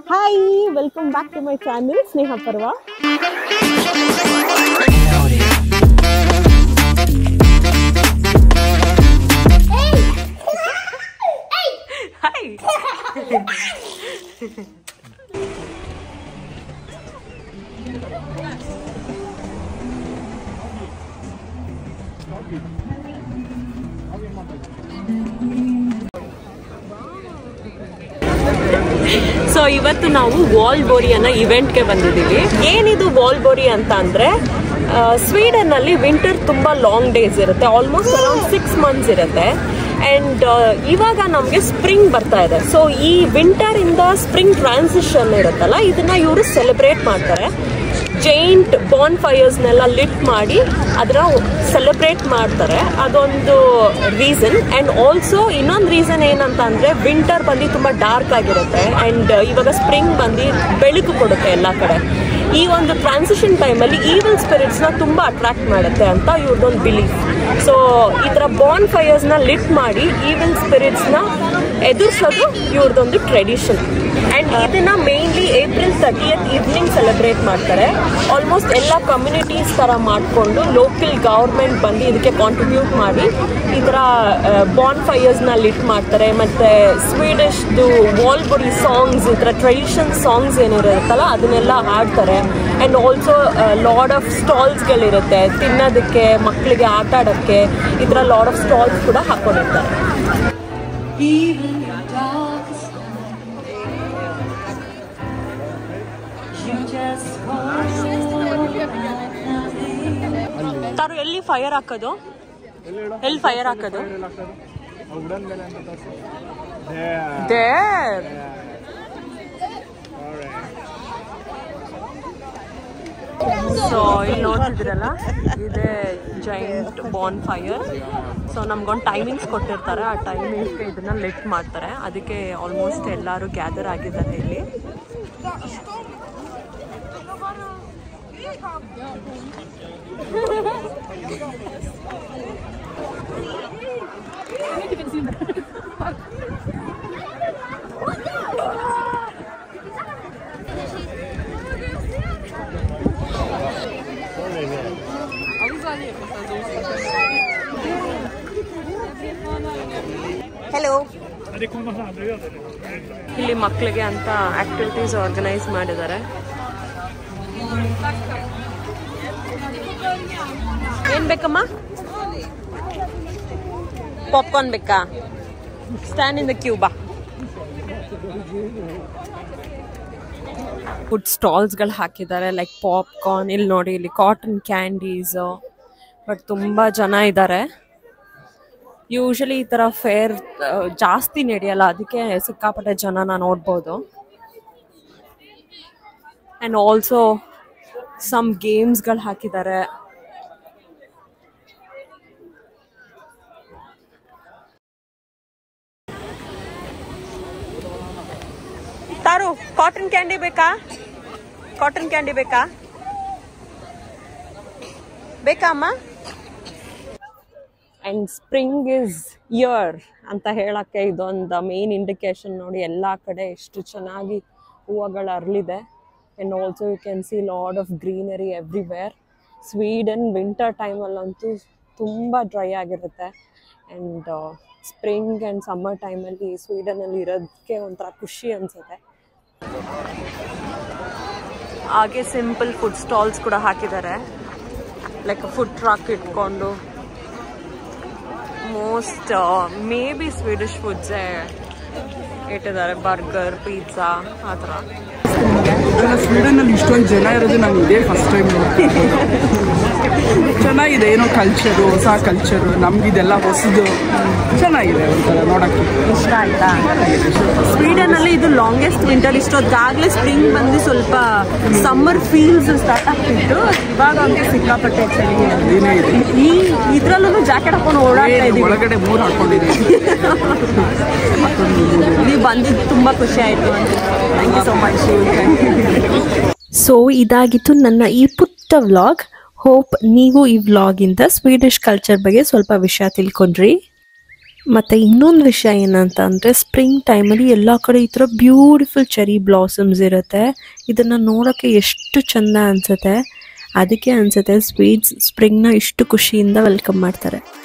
Hi, welcome back to my channel Sneha Parwa. Hi. So ಇವತ್ತು ನಾವು wall ಬೋರಿ ಅನ್ನೋ ಇವೆಂಟ್ಗೆ ಬಂದಿದ್ದೀವಿ. ಏನಿದು ವಾಲ್ ಬೋರಿ ಅಂತ ಅಂದರೆ ಸ್ವೀಡನ್ ಅಲ್ಲಿ ವಿಂಟರ್ ತುಂಬ ಲಾಂಗ್ ಡೇಸ್ ಇರುತ್ತೆ, ಆಲ್ಮೋಸ್ಟ್ ಅರೌಂಡ್ 6 months ಇರುತ್ತೆ. ಆ್ಯಂಡ್ ಇವಾಗ ನಮಗೆ ಸ್ಪ್ರಿಂಗ್ ಬರ್ತಾ ಇದೆ. ಸೊ ಈ ವಿಂಟರ್ ಇಂದ ಸ್ಪ್ರಿಂಗ್ ಟ್ರಾನ್ಸಿಷನ್ ಇರುತ್ತಲ್ಲ, ಇದನ್ನ ಇವರು ಸೆಲೆಬ್ರೇಟ್ ಮಾಡ್ತಾರೆ. ಜೈಂಟ್ ಬಾನ್ ಫೈರ್ಸ್ನೆಲ್ಲ ಲಿಟ್ ಮಾಡಿ ಅದನ್ನ ಸೆಲೆಬ್ರೇಟ್ ಮಾಡ್ತಾರೆ. ಅದೊಂದು ರೀಸನ್. ಆ್ಯಂಡ್ ಆಲ್ಸೋ ಇನ್ನೊಂದು ರೀಸನ್ ಏನಂತ ಅಂದರೆ ವಿಂಟರ್ ಬಂದು ತುಂಬ ಡಾರ್ಕ್ ಆಗಿರುತ್ತೆ ಆ್ಯಂಡ್ ಇವಾಗ ಸ್ಪ್ರಿಂಗ್ ಬಂದು ಬೆಳಕು ಕೊಡುತ್ತೆ ಎಲ್ಲ ಕಡೆ. ಈ ಒಂದು ಟ್ರಾನ್ಸಿಷನ್ ಟೈಮಲ್ಲಿ ಈವಲ್ ಸ್ಪಿರಿಟ್ಸ್ನ ತುಂಬ ಅಟ್ರಾಕ್ಟ್ ಮಾಡುತ್ತೆ ಅಂತ ಇವ್ರದ್ದೊಂದು ಬಿಲೀಫ್. ಸೊ ಈ ಥರ ಬಾನ್ ಫೈರ್ಸ್ನ ಲಿಟ್ ಮಾಡಿ ಈವಲ್ ಸ್ಪಿರಿಟ್ಸ್ನ ಎದುರಿಸೋದು ಇವ್ರದ್ದೊಂದು ಟ್ರೆಡಿಷನ್. ಆ್ಯಂಡ್ ಇದನ್ನ mainly April 30th evening celebrate ಮಾಡ್ತಾರೆ. ಆಲ್ಮೋಸ್ಟ್ ಎಲ್ಲ ಕಮ್ಯುನಿಟೀಸ್ ಥರ ಮಾಡಿಕೊಂಡು ಲೋಕಲ್ ಗೌರ್ಮೆಂಟ್ ಬಂದು ಇದಕ್ಕೆ ಕಾಂಟ್ರಿಬ್ಯೂಟ್ ಮಾಡಿ ಈ ಥರ ಬಾನ್ ಫೈರ್ಸ್ನ ಲಿಟ್ ಮಾಡ್ತಾರೆ. ಮತ್ತು ಸ್ವೀಡಿಶ್ದು ವಾಲ್ ಬೋರಿ ಸಾಂಗ್ಸ್, ಈ ಥರ ಟ್ರೆಡಿಷನ್ ಸಾಂಗ್ಸ್ ಏನಿರುತ್ತಲ್ಲ ಅದನ್ನೆಲ್ಲ ಹಾಡ್ತಾರೆ. ಆ್ಯಂಡ್ ಆಲ್ಸೋ ಲಾಡ್ ಆಫ್ ಸ್ಟಾಲ್ಸ್ಗಳಿರುತ್ತೆ ತಿನ್ನೋದಕ್ಕೆ, ಮಕ್ಕಳಿಗೆ ಆಟ ಆಡೋಕ್ಕೆ, ಈ ಥರ ಲಾಡ್ ಆಫ್ ಸ್ಟಾಲ್ಸ್ ಕೂಡ ಹಾಕೊಂಡಿರ್ತಾರೆ. ತಾರು ಎಲ್ಲಿ ಫೈರ್ ಹಾಕೋದು? ಎಲ್ಲಿ ಫೈರ್ ಹಾಕೋದು? ಸೊ ಇಲ್ಲಿ ನೋಡ್ತಿದ್ರಲ್ಲ, ಇದೇ ಜೈಂಟ್ ಬಾನ್ ಫೈರ್. ಸೊ ನಮ್ಗೊಂದು ಟೈಮಿಂಗ್ಸ್ ಕೊಟ್ಟಿರ್ತಾರೆ, ಆ ಟೈಮಿಂಗ್ಸ್ಗೆ ಇದನ್ನ ಲಿಟ್ ಮಾಡ್ತಾರೆ. ಅದಕ್ಕೆ ಆಲ್ಮೋಸ್ಟ್ ಎಲ್ಲರೂ ಗ್ಯಾದರ್ ಆಗಿದ್ದಾರೆ ಇಲ್ಲಿ. ಹೆಲೋ. ಇಲ್ಲಿ ಮಕ್ಕಳಿಗೆ ಅಂತ ಆಕ್ಟಿವಿಟೀಸ್ ಆರ್ಗನೈಸ್ ಮಾಡಿದ್ದಾರೆ. ಏನ್ ಬೇಕಮ್ಮ? ಪಾಪ್ಕಾರ್ನ್ ಬೇಕಾ? ಸ್ಟ್ಯಾಂಡ್ ಇನ್ ದ ಕ್ಯೂಬಾ. ಫುಡ್ ಸ್ಟಾಲ್ಸ್ಗಳು ಹಾಕಿದ್ದಾರೆ, ಲೈಕ್ ಪಾಪ್ಕಾರ್ನ್. ಇಲ್ಲಿ ನೋಡಿ, ಇಲ್ಲಿ ಕಾಟನ್ ಕ್ಯಾಂಡೀಸ್. ಬಟ್ ತುಂಬ ಜನ ಇದ್ದಾರೆ. ಯೂಶಲಿ ಈ ಥರ ಫೇರ್ ಜಾಸ್ತಿ ನಡೆಯಲ್ಲ, ಅದಕ್ಕೆ ಸಿಕ್ಕಾಪಟ್ಟೆ ಜನನ ನೋಡ್ಬೋದು. ಆ್ಯಂಡ್ ಆಲ್ಸೋ ಸಮ್ ಗೇಮ್ಸ್ಗಳು ಹಾಕಿದ್ದಾರೆ. ತಾರು ಕಾಟನ್ ಕ್ಯಾಂಡಿ ಬೇಕಾ? ಕಾಟನ್ ಕ್ಯಾಂಡಿ ಬೇಕಾ? ಬೇಕಾ ಅಮ್ಮ? ಆ್ಯಂಡ್ ಸ್ಪ್ರಿಂಗ್ ಇಸ್ ಇಯರ್ ಅಂತ ಹೇಳಕ್ಕೆ ಇದೊಂದು ಮೇನ್ ಇಂಡಿಕೇಶನ್. ನೋಡಿ ಎಲ್ಲ ಕಡೆ ಎಷ್ಟು ಚೆನ್ನಾಗಿ ಹೂವುಗಳು ಅರಳಿದೆ. And also you can see lot of greenery everywhere. Sweden winter ಟೈಮಲ್ಲಂತೂ ತುಂಬ ಡ್ರೈ ಆಗಿರುತ್ತೆ. ಆ್ಯಂಡ್ ಸ್ಪ್ರಿಂಗ್ ಆ್ಯಂಡ್ ಸಮ್ಮರ್ ಟೈಮಲ್ಲಿ ಸ್ವೀಡನಲ್ಲಿ ಇರೋದಕ್ಕೆ ಒಂಥರ ಖುಷಿ ಅನಿಸುತ್ತೆ. ಹಾಗೆ ಸಿಂಪಲ್ ಫುಡ್ ಸ್ಟಾಲ್ಸ್ ಕೂಡ ಹಾಕಿದ್ದಾರೆ, ಲೈಕ್ ಫುಡ್ ಟ್ರಕ್ ಇಟ್ಕೊಂಡು. ಮೋಸ್ಟ್ ಮೇ ಬಿ ಸ್ವೀಡಿಶ್ ಫುಡ್ಸೇ ಇಟ್ಟಿದ್ದಾರೆ, ಬರ್ಗರ್, ಪಿಜ್ಜಾ ಆ ಥರ. ಸ್ವೀಡನಲ್ಲಿ ಇಷ್ಟೊಂದು ಜನ ಇರೋದು ನಾನು ಇದೇ ಫಸ್ಟ್ ಟೈಮ್ ನೋಡ್ತೀನಿ. ಚೆನ್ನಾಗಿದೆ, ಏನೋ ಕಲ್ಚರು, ಹೊಸ ಕಲ್ಚರು. ನಮಗಿದೆಲ್ಲ ಹೊಸದು, ಚೆನ್ನಾಗಿದೆ ಒಂಥರ ನೋಡೋಕ್ಕೆ. ಇಷ್ಟ ಆಯ್ತಾ? ಸ್ವೀಡನಲ್ಲಿ ಇದು ಲಾಂಗೆಸ್ಟ್ ವಿಂಟರ್. ಇಷ್ಟೊತ್ತಾಗಲೇ ಸ್ಪ್ರಿಂಗ್ ಬಂದು ಸ್ವಲ್ಪ ಸಮ್ಮರ್ ಫೀಲ್ಸ್ ಸ್ಟಾರ್ಟ್ ಆಗ್ತಿತ್ತು. ಇವಾಗ ಒಂದು ಸಿಕ್ಕಾಪಟ್ಟೆ ಚಳಿ. ಈ ಇದರಲ್ಲೂ ಜಾಕೆಟ್ ಹಾಕೊಂಡು ಓಡಾಡ್ತಾ ಇದ್ದೀವಿ. ಒಳಗಡೆ 3 ಹಾಕೊಂಡಿದ್ದೀವಿ. ನೀವು ಬಂದಿದ್ದು ತುಂಬ ಖುಷಿ ಆಯಿತು. Thank you so much. So ಇದಾಗಿತ್ತು ನನ್ನ ಈ ಪುಟ್ಟ ವ್ಲಾಗ್. ಹೋಪ್ ನೀವು ಈ ವ್ಲಾಗಿಂದ ಸ್ವೀಡಿಶ್ ಕಲ್ಚರ್ ಬಗ್ಗೆ ಸ್ವಲ್ಪ ವಿಷಯ ತಿಳ್ಕೊಂಡ್ರಿ. ಮತ್ತು ಇನ್ನೊಂದು ವಿಷಯ ಏನಂತ ಅಂದರೆ ಸ್ಪ್ರಿಂಗ್ ಟೈಮಲ್ಲಿ ಎಲ್ಲ ಕಡೆ ಈ ಥರ ಬ್ಯೂಟಿಫುಲ್ ಚೆರಿ ಬ್ಲಾಸಮ್ಸ್ ಇರುತ್ತೆ. ಇದನ್ನು ನೋಡೋಕ್ಕೆ ಎಷ್ಟು ಚೆಂದ ಅನಿಸುತ್ತೆ. ಅದಕ್ಕೆ ಅನಿಸುತ್ತೆ ಸ್ವೀಟ್ಸ್ ಸ್ಪ್ರಿಂಗ್ನ ಇಷ್ಟು ಖುಷಿಯಿಂದ ವೆಲ್ಕಮ್ ಮಾಡ್ತಾರೆ.